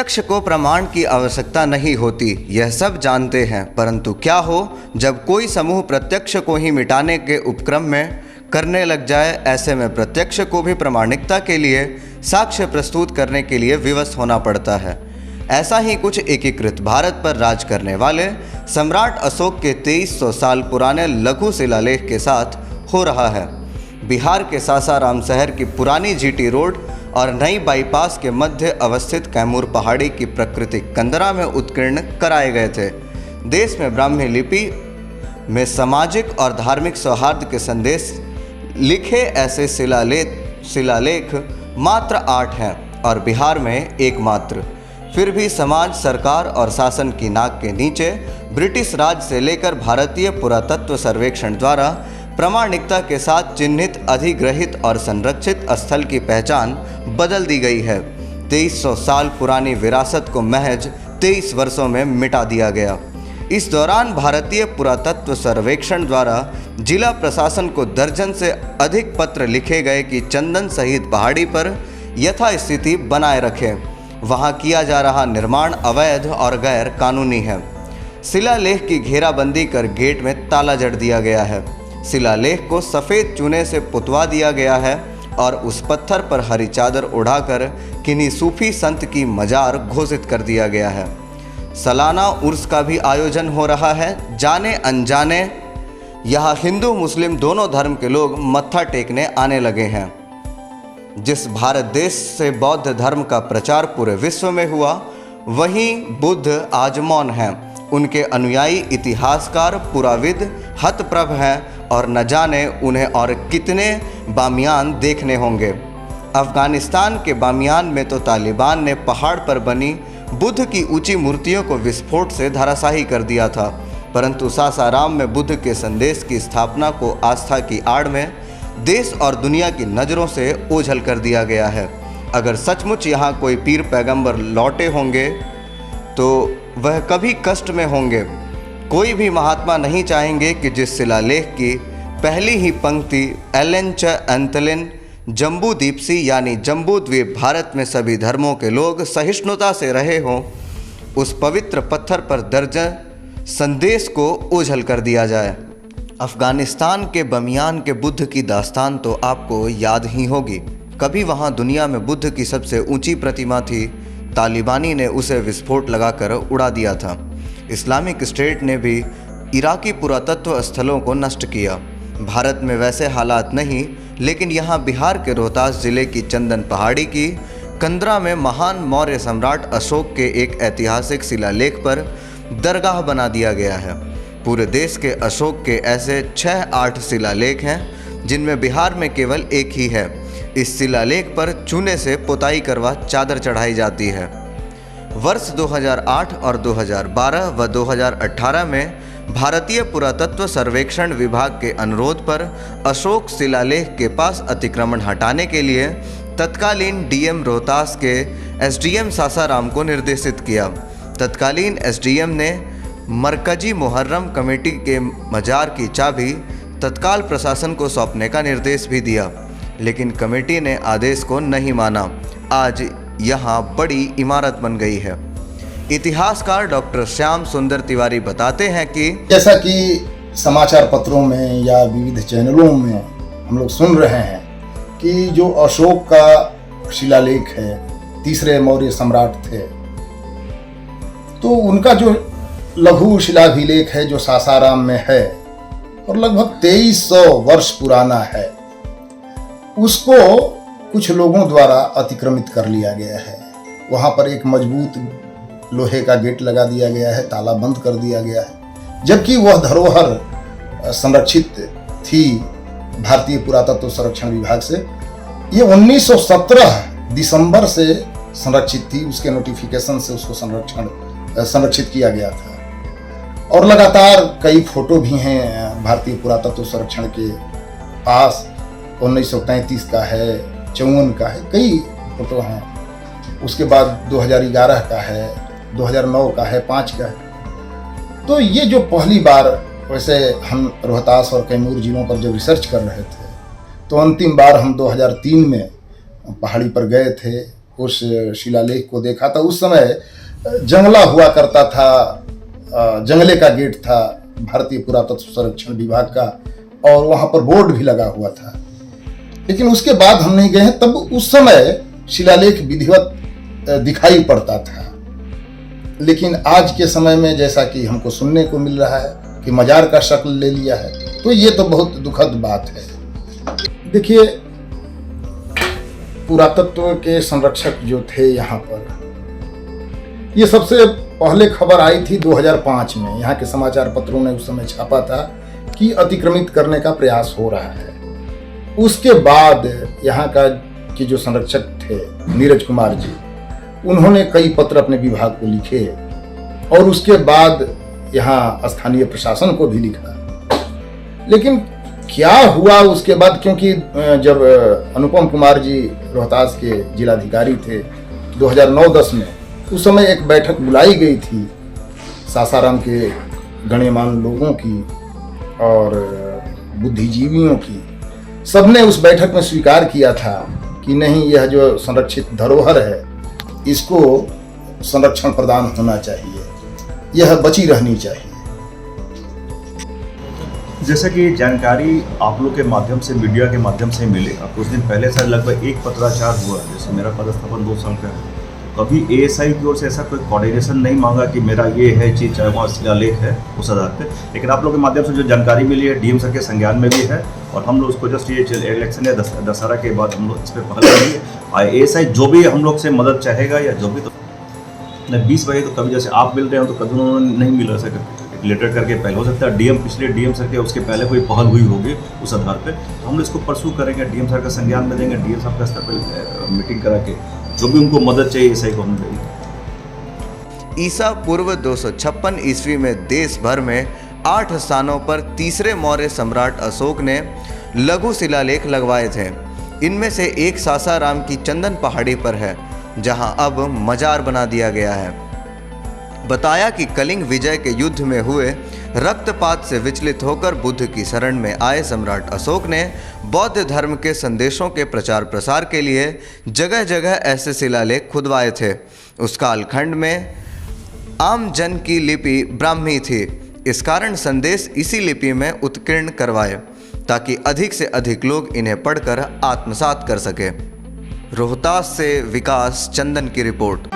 प्रत्यक्ष को प्रमाण की आवश्यकता नहीं होती, यह सब जानते हैं। परंतु क्या हो जब कोई समूह प्रत्यक्ष को ही मिटाने के उपक्रम में करने लग जाए। ऐसे में प्रत्यक्ष को भी प्रामाणिकता के लिए साक्ष्य प्रस्तुत करने के लिए विवश होना पड़ता है। ऐसा ही कुछ एकीकृत भारत पर राज करने वाले सम्राट अशोक के 2300 साल पुराने लघु शिलालेख के साथ हो रहा है। बिहार के सासाराम शहर की पुरानी जीटी रोड और नई बाईपास के मध्य अवस्थित कैमूर पहाड़ी की प्राकृतिक कंदरा में उत्कीर्ण कराए गए थे। देश में ब्राह्मी लिपि में सामाजिक और धार्मिक सौहार्द के संदेश लिखे ऐसे शिलालेख मात्र 8 हैं और बिहार में एकमात्र। फिर भी समाज, सरकार और शासन की नाक के नीचे ब्रिटिश राज से लेकर भारतीय पुरातत्व सर्वेक्षण द्वारा प्रामाणिकता के साथ चिन्हित, अधिग्रहित और संरक्षित स्थल की पहचान बदल दी गई है। 2300 साल पुरानी विरासत को महज 23 वर्षों में मिटा दिया गया। इस दौरान भारतीय पुरातत्व सर्वेक्षण द्वारा जिला प्रशासन को दर्जन से अधिक पत्र लिखे गए कि चंदन सहित पहाड़ी पर यथास्थिति बनाए रखें। वहां किया जा रहा निर्माण अवैध और गैर कानूनी है। शिलालेख की घेराबंदी कर गेट में ताला जड़ दिया गया है। शिलालेख को सफ़ेद चूने से पुतवा दिया गया है और उस पत्थर पर हरी चादर उड़ाकर किन्हीं सूफी संत की मजार घोषित कर दिया गया है। सालाना उर्स का भी आयोजन हो रहा है। जाने अनजाने यहाँ हिंदू मुस्लिम दोनों धर्म के लोग मत्था टेकने आने लगे हैं। जिस भारत देश से बौद्ध धर्म का प्रचार पूरे विश्व में हुआ, वहीं बुद्ध आज मौन हैं। उनके अनुयायी इतिहासकार, पुराविद हतप्रभ हैं और न जाने उन्हें और कितने बामियान देखने होंगे। अफ़गानिस्तान के बामियान में तो तालिबान ने पहाड़ पर बनी बुद्ध की ऊंची मूर्तियों को विस्फोट से धराशायी कर दिया था। परंतु सासाराम में बुद्ध के संदेश की स्थापना को आस्था की आड़ में देश और दुनिया की नज़रों से ओझल कर दिया गया है। अगर सचमुच यहाँ कोई पीर पैगंबर लौटे होंगे तो वह कभी कष्ट में होंगे। कोई भी महात्मा नहीं चाहेंगे कि जिस शिलालेख की पहली ही पंक्ति एलेंच अंतलिन जम्बूदीपसी यानी जम्बू द्वीप भारत में सभी धर्मों के लोग सहिष्णुता से रहे हों, उस पवित्र पत्थर पर दर्ज संदेश को ओझल कर दिया जाए। अफ़गानिस्तान के बमियान के बुद्ध की दास्तान तो आपको याद ही होगी। कभी वहाँ दुनिया में बुद्ध की सबसे ऊंची प्रतिमा थी। तालिबानी ने उसे विस्फोट लगाकर उड़ा दिया था। इस्लामिक स्टेट ने भी इराकी पुरातत्व स्थलों को नष्ट किया। भारत में वैसे हालात नहीं, लेकिन यहाँ बिहार के रोहतास जिले की चंदन पहाड़ी की कंदरा में महान मौर्य सम्राट अशोक के एक ऐतिहासिक शिलालेख पर दरगाह बना दिया गया है। पूरे देश के अशोक के ऐसे 6-8 शिलालेख हैं, जिनमें बिहार में केवल एक ही है। इस शिलालेख पर चूने से पुताई करवा चादर चढ़ाई जाती है। वर्ष 2008 और 2012 व 2018 में भारतीय पुरातत्व सर्वेक्षण विभाग के अनुरोध पर अशोक शिलालेख के पास अतिक्रमण हटाने के लिए तत्कालीन डीएम रोहतास के एसडीएम सासाराम को निर्देशित किया। तत्कालीन एसडीएम ने मरकजी मुहर्रम कमेटी के मजार की चाबी तत्काल प्रशासन को सौंपने का निर्देश भी दिया, लेकिन कमेटी ने आदेश को नहीं माना। आज यहाँ बड़ी इमारत बन गई है। इतिहासकार डॉक्टर श्याम सुंदर तिवारी बताते हैं कि जैसा कि समाचार पत्रों में या विविध चैनलों में हम लोग सुन रहे हैं कि जो अशोक का शिलालेख है, तीसरे मौर्य सम्राट थे, तो उनका जो लघु शिलाभिलेख है जो सासाराम में है और लगभग 2300 वर्ष पुराना है, उसको कुछ लोगों द्वारा अतिक्रमित कर लिया गया है। वहाँ पर एक मजबूत लोहे का गेट लगा दिया गया है, ताला बंद कर दिया गया है, जबकि वह धरोहर संरक्षित थी भारतीय पुरातत्व संरक्षण विभाग से। ये 1917 दिसंबर से संरक्षित थी, उसके नोटिफिकेशन से उसको संरक्षित किया गया था। और लगातार कई फोटो भी हैं भारतीय पुरातत्व संरक्षण के पास। 1933 का है, 54 का है, कई फोटो हैं। उसके बाद 2011 का है, 2009 का है, 5 का है। तो ये जो पहली बार, वैसे हम रोहतास और कैमूर जिलों पर जब रिसर्च कर रहे थे तो अंतिम बार हम 2003 में पहाड़ी पर गए थे उस शिलालेख को देखा था। उस समय जंगला हुआ करता था, जंगले का गेट था भारतीय पुरातत्व संरक्षण विभाग का, और वहाँ पर बोर्ड भी लगा हुआ था। लेकिन उसके बाद हम नहीं गए हैं, तब उस समय शिलालेख विधिवत दिखाई पड़ता था। लेकिन आज के समय में जैसा कि हमको सुनने को मिल रहा है कि मजार का शक्ल ले लिया है, तो ये तो बहुत दुखद बात है। देखिए, पुरातत्व के संरक्षक जो थे यहाँ पर, ये सबसे पहले खबर आई थी 2005 में। यहाँ के समाचार पत्रों ने उस समय छापा था कि अतिक्रमित करने का प्रयास हो रहा है। उसके बाद यहाँ का के जो संरक्षक थे नीरज कुमार जी, उन्होंने कई पत्र अपने विभाग को लिखे और उसके बाद यहाँ स्थानीय प्रशासन को भी लिखा। लेकिन क्या हुआ उसके बाद, क्योंकि जब अनुपम कुमार जी रोहतास के जिलाधिकारी थे 2009-10 में, उस समय एक बैठक बुलाई गई थी सासाराम के गण्यमान्य लोगों की और बुद्धिजीवियों की। सबने उस बैठक में स्वीकार किया था कि नहीं, यह जो संरक्षित धरोहर है इसको संरक्षण प्रदान होना चाहिए, यह बची रहनी चाहिए। जैसा कि जानकारी आप लोग के माध्यम से, मीडिया के माध्यम से मिले, कुछ दिन पहले से लगभग एक पत्राचार हुआ, जैसे मेरा पदस्थापन 2 साल का है। कभी एएसआई की ओर से ऐसा कोई कोऑर्डिनेशन नहीं मांगा कि मेरा ये है चीज़, चाहे वहाँ शिलालेख है उस आधार पे। लेकिन आप लोग के माध्यम से जो जानकारी मिली है डीएम सर के संज्ञान में भी है, और हम लोग उसको जस्ट ये इलेक्शन या दशहरा के बाद हम लोग इस पर पहल करेंगे। और एएसआई जो भी हम लोग से मदद चाहेगा या जो भी, तो 20 बजे तो कभी जैसे आप मिल रहे हो तो कभी उन्होंने नहीं मिल रहा लेटर करके पहले हो सकता है डीएम, पिछले डीएम सर के उसके पहले कोई पहल हुई होगी उस आधार पे। तो हम इसको परसू करेंगे, डीएम सर का संज्ञान में देंगे, डीएम साहब का स्तर पर मीटिंग करा के जो भी उनको मदद चाहिए एएसआई को हम देंगे। ईसा पूर्व 256 ईस्वी में देश भर में 8 स्थानों पर तीसरे मौर्य सम्राट अशोक ने लघु शिलालेख लगवाए थे। इनमें से एक सासाराम की चंदन पहाड़ी पर है, जहां अब मजार बना दिया गया है। बताया कि कलिंग विजय के युद्ध में हुए रक्तपात से विचलित होकर बुद्ध की शरण में आए सम्राट अशोक ने बौद्ध धर्म के संदेशों के प्रचार प्रसार के लिए जगह जगह ऐसे शिलालेख खुदवाए थे। उस कालखंड में आम जन की लिपि ब्राह्मी थी, इस कारण संदेश इसी लिपि में उत्कीर्ण करवाए ताकि अधिक से अधिक लोग इन्हें पढ़कर आत्मसात कर सके। रोहतास से विकास चंदन की रिपोर्ट।